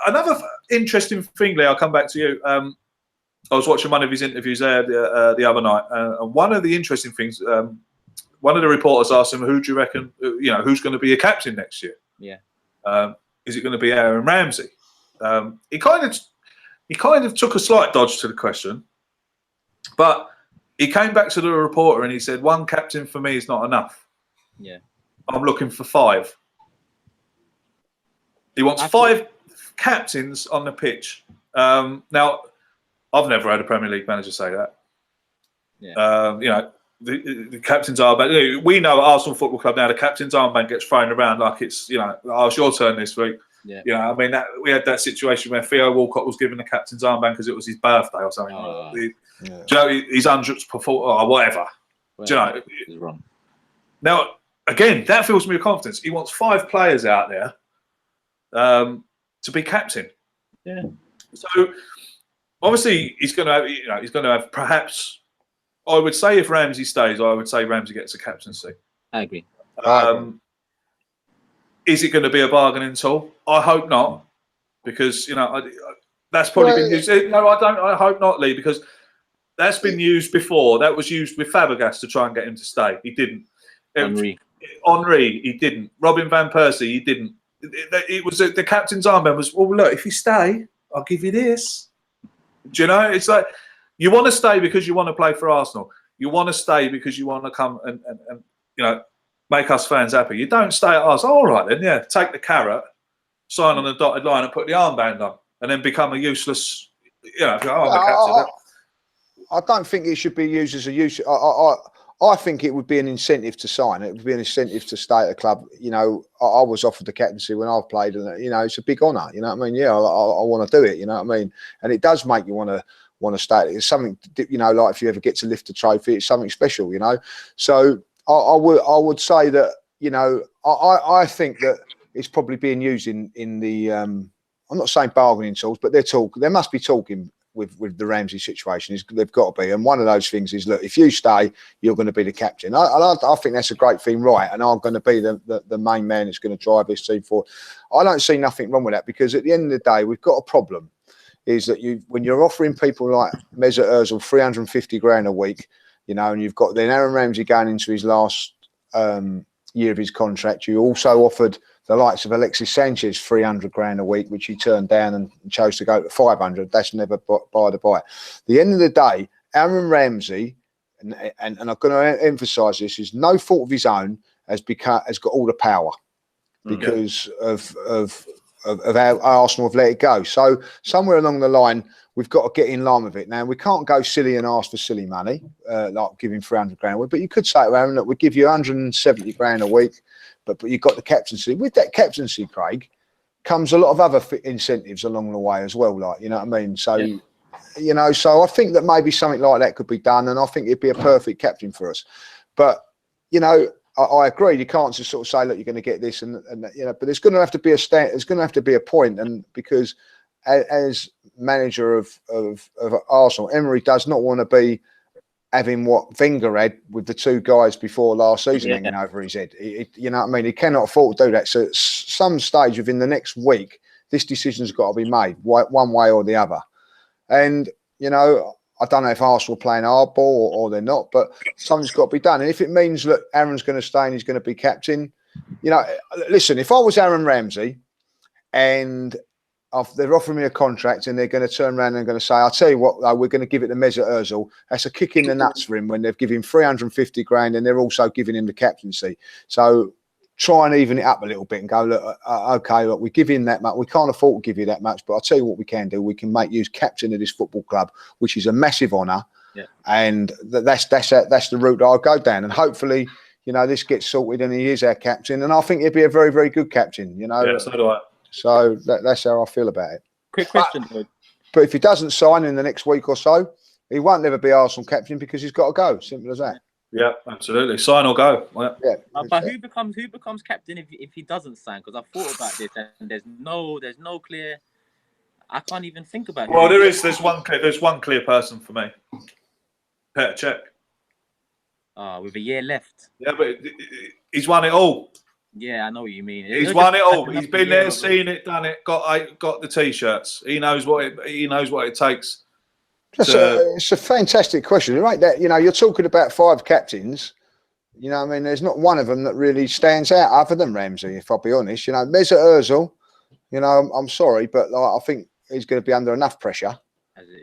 Another interesting thing, Lee, I'll come back to you. I was watching one of his interviews there the other night, and one of the interesting things, one of the reporters asked him, "Who do you reckon? Who's going to be a captain next year?" Yeah. Is it going to be Aaron Ramsey? He kind of took a slight dodge to the question, but he came back to the reporter and he said, "One captain for me is not enough. Yeah, I'm looking for 5." He wants 5 captains on the pitch. Now, I've never had a Premier League manager say that. Yeah. The captain's armband. We know at Arsenal Football Club now the captain's armband gets thrown around like it's it's your turn this week. Yeah. I mean, we had that situation where Theo Walcott was given the captain's armband because it was his birthday or something. His 100th performance or whatever. Well, he's wrong. Now, again, that fills me with confidence. He wants 5 players out there to be captain. Yeah. So obviously he's going to have perhaps. I would say if Ramsey stays, I would say Ramsey gets a captaincy. I agree. Is it going to be a bargaining tool? I hope not, because that's probably been used. No, I don't. I hope not, Lee, because that's been used before. That was used with Fabregas to try and get him to stay. He didn't. Henry, he didn't. Robin van Persie, he didn't. It was the captain's armband was. Well, look, if you stay, I'll give you this. Do you know? It's like you want to stay because you want to play for Arsenal. You want to stay because you want to come and make us fans happy. You don't stay at us. All right, then, yeah, take the carrot, sign on the dotted line, and put the armband on, and then become a useless. I'm the captain. I don't think it should be used as a use. I think it would be an incentive to sign. It would be an incentive to stay at the club. I was offered the captaincy when I've played, and it's a big honour. You know what I mean? Yeah, I want to do it. You know what I mean? And it does make you want to stay. It's something. Like if you ever get to lift a trophy, it's something special. So I would say that you know, I think that it's probably being used in the. I'm not saying bargaining tools, but there must be talking with the Ramsey situation. They've got to be, and one of those things is, look, if you stay, you're going to be the captain. I think that's a great thing, right? And I'm going to be the main man that's going to drive this team forward. I don't see nothing wrong with that, because at the end of the day, we've got a problem. Is that when you're offering people like Mesut Ozil 350 grand a week, you know, and you've got then Aaron Ramsey going into his last year of his contract. You also offered the likes of Alexis Sanchez 300 grand a week, which he turned down and chose to go to 500. That's never by the by. At the end of the day, Aaron Ramsey, and I'm going to emphasise this, is no fault of his own, has got all the power because of how Arsenal have let it go. So somewhere along the line, we've got to get in line with it. Now, we can't go silly and ask for silly money, like giving 300 grand a week, but you could say to Aaron, look, we'll give you 170 grand a week, but you've got the captaincy. With that captaincy, Craig, comes a lot of other incentives along the way as well, like, you know what I mean? So, you know, so I think that maybe something like that could be done, and I think it'd be a perfect captain for us. But, you know, I agree. You can't just sort of say, look, you're going to get this, and you know. But there's going to have to be there's going to have to be a point, and because as manager of Arsenal, Emery does not want to be having what Wenger had with the two guys before last season hanging over his head. You know what I mean? He cannot afford to do that. So at some stage within the next week, this decision's got to be made, one way or the other. And you know, I don't know if Arsenal are playing hardball or they're not, but something's got to be done. And if it means, look, Aaron's going to stay and he's going to be captain, you know, listen, if I was Aaron Ramsey and they're offering me a contract and they're going to turn around and going to say, I'll tell you what, though, we're going to give it to Mesut Ozil, that's a kick in the nuts for him when they've given him 350 grand and they're also giving him the captaincy. So try and even it up a little bit and go, look, okay, look, we give him that much. We can't afford to give you that much, but I'll tell you what we can do. We can make you captain of this football club, which is a massive honour. Yeah. And that's the route I'll go down. And hopefully, you know, this gets sorted and he is our captain. And I think he'll be a very, very good captain, you know. Yeah, so do I. So that's how I feel about it. Quick question, but if he doesn't sign in the next week or so, he won't never be Arsenal captain because he's got to go. Simple as that. Yeah, absolutely. Sign or go. Yeah. But who becomes captain if he doesn't sign? Because I've thought about this and there's no clear. I can't even think about. Well, there's one clear person for me. Petr Cech. With a year left. Yeah, but he's won it all. Yeah, I know what you mean. He's won it all. He's been there, seen it, done it, got the t-shirts. He knows what it takes. It's a fantastic question, right? That, you know, you're talking about 5 captains. You know, I mean, there's not one of them that really stands out other than Ramsey, if I'll be honest. You know, Mesut Ozil, you know, I'm sorry, but like, I think he's going to be under enough pressure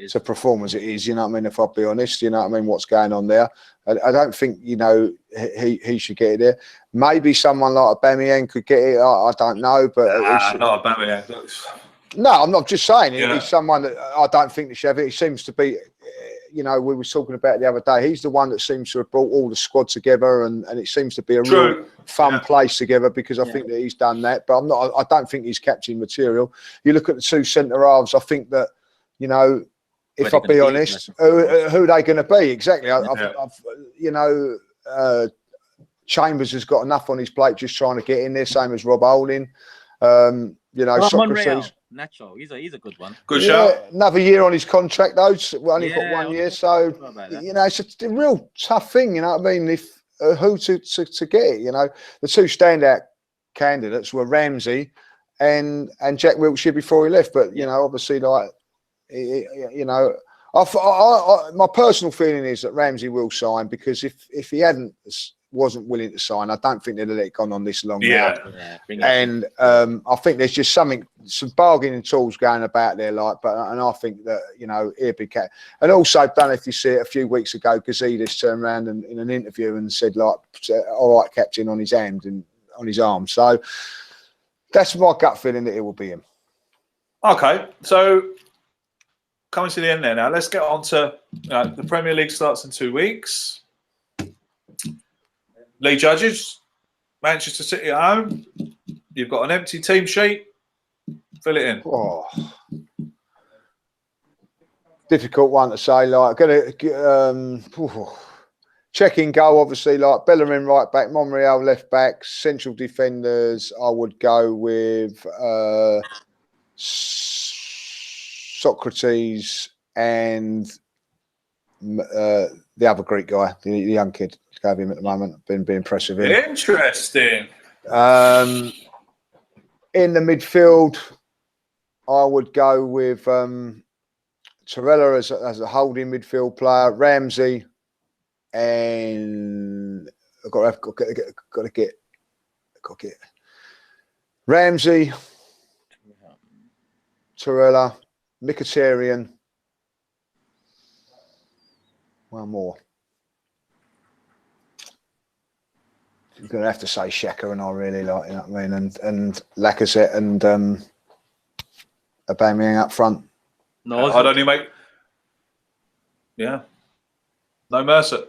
to perform as it is. You know what I mean? If I'll be honest, you know what I mean? What's going on there? I don't think, you know, he should get it there. Maybe someone like Aubameyang could get it. I don't know, but not Aubameyang. No, I'm not just saying. He's someone that I don't think that should have it. He seems to be, you know, we were talking about it the other day. He's the one that seems to have brought all the squad together, and it seems to be a real fun place together because I think that he's done that. But I don't think he's captain material. You look at the 2 centre halves. I think that, you know, if I'll be honest, who are they going to be exactly? You know, Chambers has got enough on his plate just trying to get in there. Same as Rob Holding. You know, Socrates. Nacho, he's a good one. Good shout. Another year on his contract though. Only got 1 year, so you know it's a real tough thing. You know what I mean? If who to get it? You know, the 2 standout candidates were Ramsey and Jack Wilshere before he left. But you know, obviously, like you know, my personal feeling is that Ramsey will sign because if he wasn't willing to sign, I don't think they'd have let it gone on this long. And I think there's just some bargaining tools going about there, and I think that, you know, he'd be cat. And also, I don't know if you see it a few weeks ago, Gazidis turned around and in an interview and said, like, all right, captain on his hand and on his arm. So that's my gut feeling that it will be him. Okay, so coming to the end there now, let's get on to the Premier League starts in 2 weeks. League judges, Manchester City at home. You've got an empty team sheet. Fill it in. Oh. Difficult one to say. Like, checking goal, obviously, like Bellerin right back, Monreal left back, central defenders. I would go with Socrates and the other Greek guy, the young kid. Let's go with him at the moment. Been impressed with him. Interesting. In the midfield, I would go with Torella as a holding midfield player, Ramsey, and I've got to get Ramsey, Torella, Mkhitaryan, one more. You're going to have to say Xhaka, and I really like, you know what I mean, and Lacazette and Aubameyang up front. No, I'd only make. Yeah. No Mercer.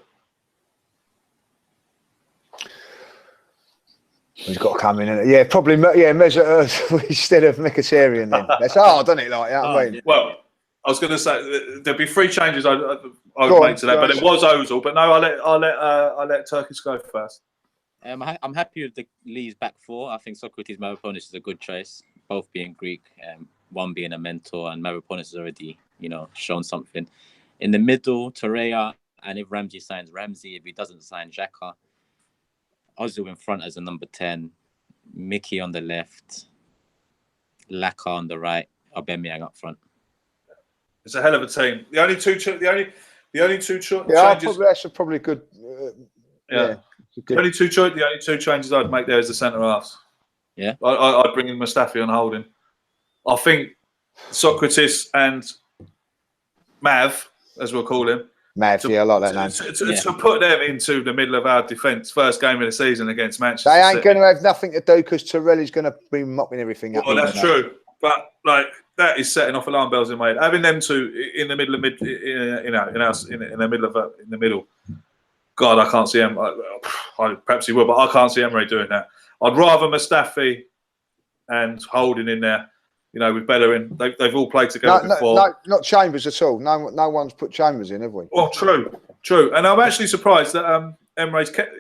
He's got to come in. Yeah, probably. Yeah, Mesut instead of Mkhitaryan. Then that's hard, doesn't it? Like, you know what I mean? Well, I was going to say there'd be 3 changes I would make to that, but it was Ozil. But no, I'll let Turkish go first. I'm happy with the Lee's back 4. I think Socrates Mavropanos is a good choice, both being Greek, one being a mentor, and Mavropanos has already, shown something. In the middle, Torreira, and if Ramsey signs Ramsey, if he doesn't sign Xhaka, Ozil in front as a number 10, Mickey on the left, Laka on the right, Aubameyang up front. It's a hell of a team. The only two changes. That's probably good. The only two changes I'd make there is the centre halves. Yeah, I'd bring in Mustafi on holding. I think Socrates and Mav, as we'll call him. Mav, I like that name. To put them into the middle of our defence, first game of the season against Manchester They ain't City. going to have nothing to do because Torelli's going to be mopping everything up. Well, that's true. But that is setting off alarm bells in my head. Having them two in the middle of in the middle. God, I can't see him. Perhaps he will, but I can't see Emery doing that. I'd rather Mustafi and Holding in there. With Bellerin, they've all played together before. No, not Chambers at all. No one's put Chambers in, have we? Well, true. And I'm actually surprised that Emery's kept.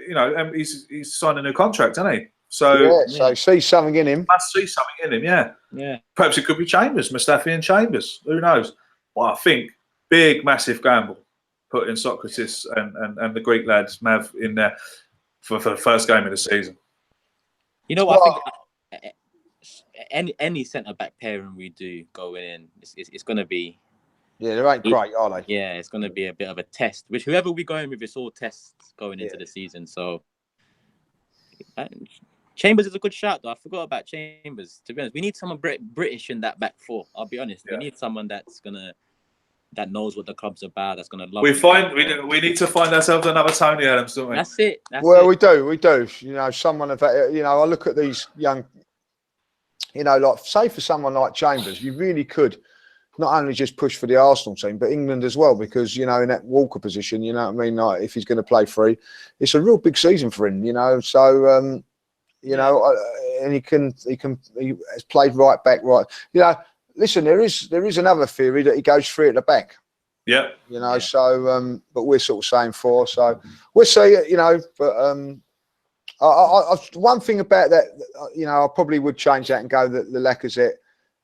He's signed a new contract, hasn't he? So see something in him. Must see something in him, yeah. Perhaps it could be Chambers, Mustafi and Chambers. Who knows? Well, I think big, massive gamble putting Socrates and the Greek lads Mav in there for the first game of the season. I think any centre back pairing we do going in, it's going to be. Yeah, they ain't great, are they? Yeah, it's going to be a bit of a test. Which whoever we're going with, it's all tests going into the season. So Chambers is a good shout, though. I forgot about Chambers. To be honest, we need someone British in that back 4. I'll be honest. We need someone that knows what the club's about. That's gonna love. We need to find ourselves another Tony Adams, don't we? That's it. We do. Someone of that. I look at these young. Like say for someone like Chambers, you really could not only just push for the Arsenal team, but England as well, because in that Walker position, you know what I mean. Like if he's going to play free, it's a real big season for him. So and he has played right back, right. Listen, there is another theory that he goes 3 at the back. Yeah. So but we're sort of saying 4. So we'll see. But one thing about that, I probably would change that and go the Lacazette,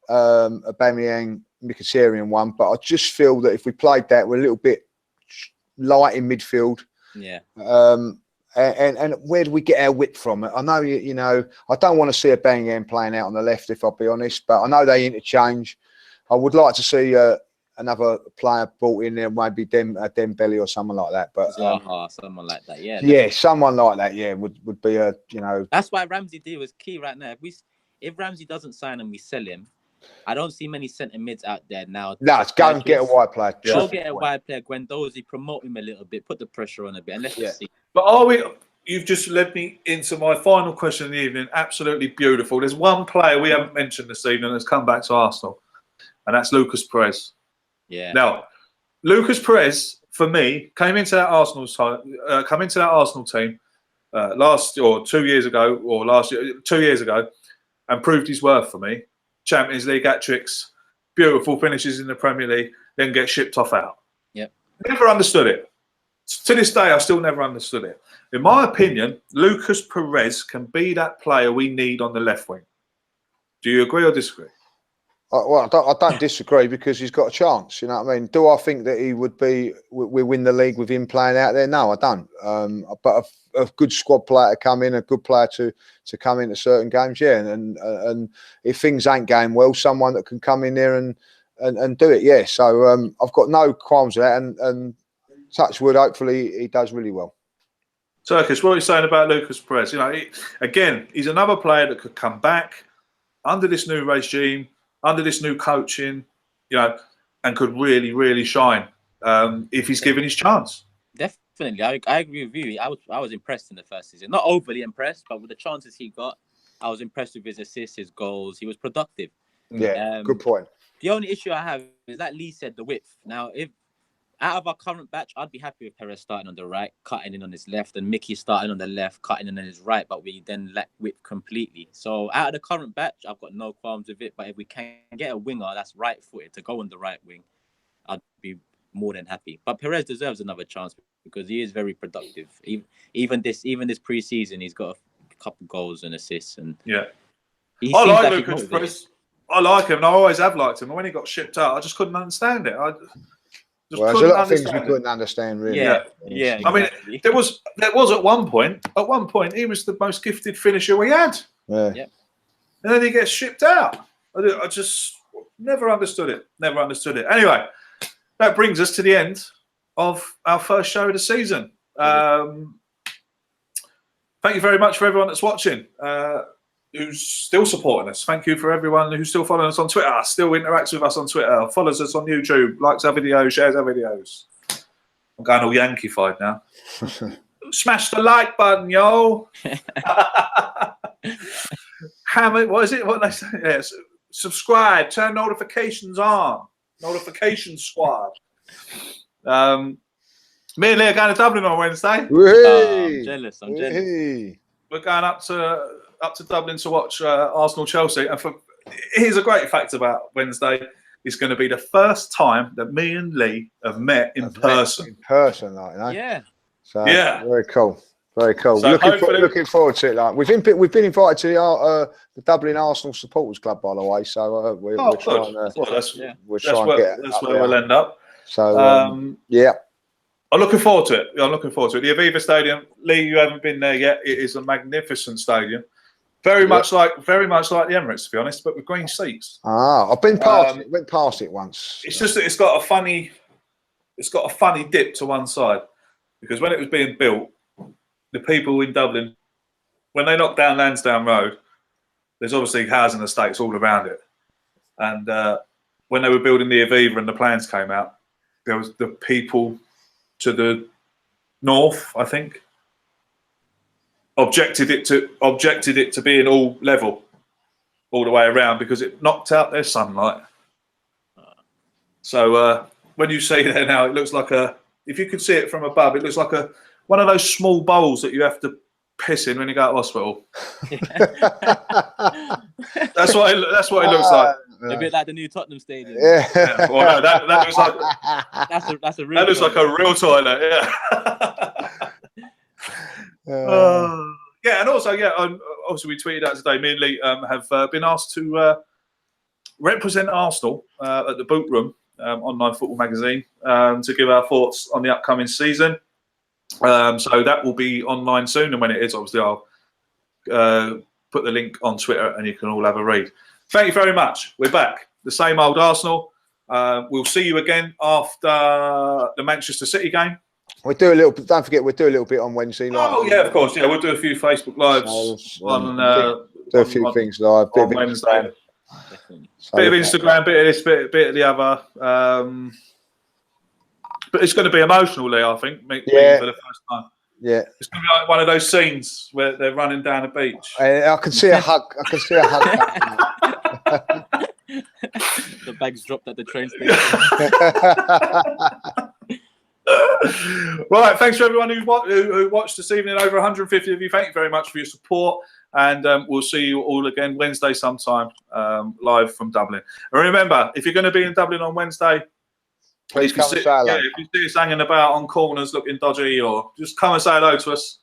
Aubameyang, Mkhitaryan one. But I just feel that if we played that, we're a little bit light in midfield. Yeah. And where do we get our width from? I know, I don't want to see Aubameyang playing out on the left, if I'll be honest, but I know they interchange. I would like to see another player brought in there, maybe Dembele or someone like that. But someone like that, yeah. Yeah, someone like that, yeah, would be a, That's why Ramsey deal is key right now. If Ramsey doesn't sign and we sell him, I don't see many centre mids out there now. No, let's go and get a wide player. Go get a wide player. Guendouzi, promote him a little bit, put the pressure on a bit, and let's just see. But you've just led me into my final question of the evening. Absolutely beautiful. There's one player we haven't mentioned this evening that's come back to Arsenal, and that's Lucas Perez. Yeah. Now, Lucas Perez, for me, came into that Arsenal team 2 years ago, and proved his worth for me. Champions League hat-tricks, beautiful finishes in the Premier League, then get shipped off out. Yep. Never understood it. To this day, I still never understood it. In my opinion, Lucas Perez can be that player we need on the left wing. Do you agree or disagree? Well, I don't disagree because he's got a chance. You know what I mean? Do I think that we win the league with him playing out there? No, I don't. But a good squad player to come in, a good player to come into certain games, yeah. And if things ain't going well, someone that can come in there and do it, yeah. So I've got no qualms with that. And touch wood, hopefully he does really well. Turkish, what are you saying about Lucas Perez? You know, again, he's another player that could come back under this new regime, under this new coaching, you know, and could really, really shine if he's given his chance. Definitely, I agree with you. I was impressed in the first season. Not overly impressed, but with the chances he got, I was impressed with his assists, his goals. He was productive. Yeah, good point. The only issue I have is that Lee said the width. Now, if out of our current batch, I'd be happy with Perez starting on the right, cutting in on his left, and Mickey starting on the left, cutting in on his right, but we then lack width completely. So out of the current batch, I've got no qualms with it. But if we can get a winger that's right-footed to go on the right wing, I'd be more than happy. But Perez deserves another chance because he is very productive. Even this pre-season, he's got a couple goals and assists. And yeah, I like Lucas Perez. I like him, and I always have liked him. And when he got shipped out, I just couldn't understand it. There's a lot of things we couldn't understand, really. Yeah. I mean, there was at one point, he was the most gifted finisher we had. Yeah. And then he gets shipped out. I just never understood it. Anyway, that brings us to the end of our first show of the season. Thank you very much for everyone that's watching. Who's still supporting us. Thank you for everyone who's still following us on Twitter, still interacts with us on Twitter, follows us on YouTube, likes our videos, shares our videos. I'm going all Yankee-fied now. Smash the like button, yo. Hammer, what is it? What they say? Yes. Subscribe, turn notifications on. Notification squad. Me and Lee are going to Dublin on Wednesday. I'm jealous. We're going up to Dublin to watch Arsenal Chelsea. And here's a great fact about Wednesday: it's going to be the first time that me and Lee have met in person. In person, like, you know? Yeah. So, very cool. Very cool. So looking forward to it. Like we've been invited to the Dublin Arsenal Supporters Club, by the way. So we're trying. That's where we'll end up. So yeah. I'm looking forward to it. The Aviva Stadium, Lee, you haven't been there yet. It is a magnificent stadium, very much like the Emirates, to be honest, but with green seats. I've been past it. Went past it once. It's just that it's got a funny dip to one side, because when it was being built, the people in Dublin, when they knocked down Lansdowne Road, there's obviously housing estates all around it, and when they were building the Aviva and the plans came out, there was the people to the north, I think, objected it to being all level all the way around because it knocked out their sunlight. So when you see there now, it looks like if you could see it from above, it looks like one of those small bowls that you have to piss in when you go to hospital. That's what it looks like. A bit like the new Tottenham Stadium. Yeah. Well, no, that looks like that's a real. That looks like a real toilet. Yeah. And also, obviously we tweeted out today. Me and Lee have been asked to represent Arsenal at the Boot Room online football magazine to give our thoughts on the upcoming season. So that will be online soon, and when it is, obviously I'll put the link on Twitter, and you can all have a read. Thank you very much. We're back. The same old Arsenal. We'll see you again after the Manchester City game. We'll do a little. Don't forget, we'll do a little bit on Wednesday night. Oh yeah, of course. Yeah, we'll do a few Facebook lives do a few things live. On Wednesday. Bit of Instagram, bit of this, bit of the other. But it's going to be emotional, Lee. I think meeting for the first time. Yeah, it's going to be like one of those scenes where they're running down a beach. I can see a hug. The bags dropped at the train station. Right, thanks for everyone who watched this evening. Over 150 of you. Thank you very much for your support, and we'll see you all again Wednesday sometime live from Dublin. And remember, if you're going to be in Dublin on Wednesday, Please come and say hello. if you see us hanging about on corners looking dodgy, or just come and say hello to us.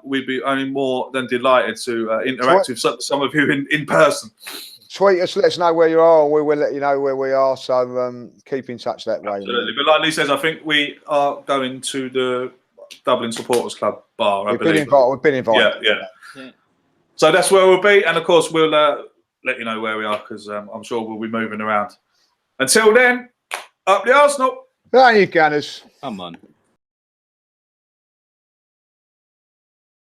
We'd be only more than delighted to interact with some of you in person. Tweet us, let us know where you are, and we will let you know where we are. So keep in touch that way. Absolutely. But like Lee says, I think we are going to the Dublin Supporters Club bar. We've been invited. Yeah. So that's where we'll be, and of course we'll let you know where we are, because I'm sure we'll be moving around. Until then, up the Arsenal. There you Gunners. Come on.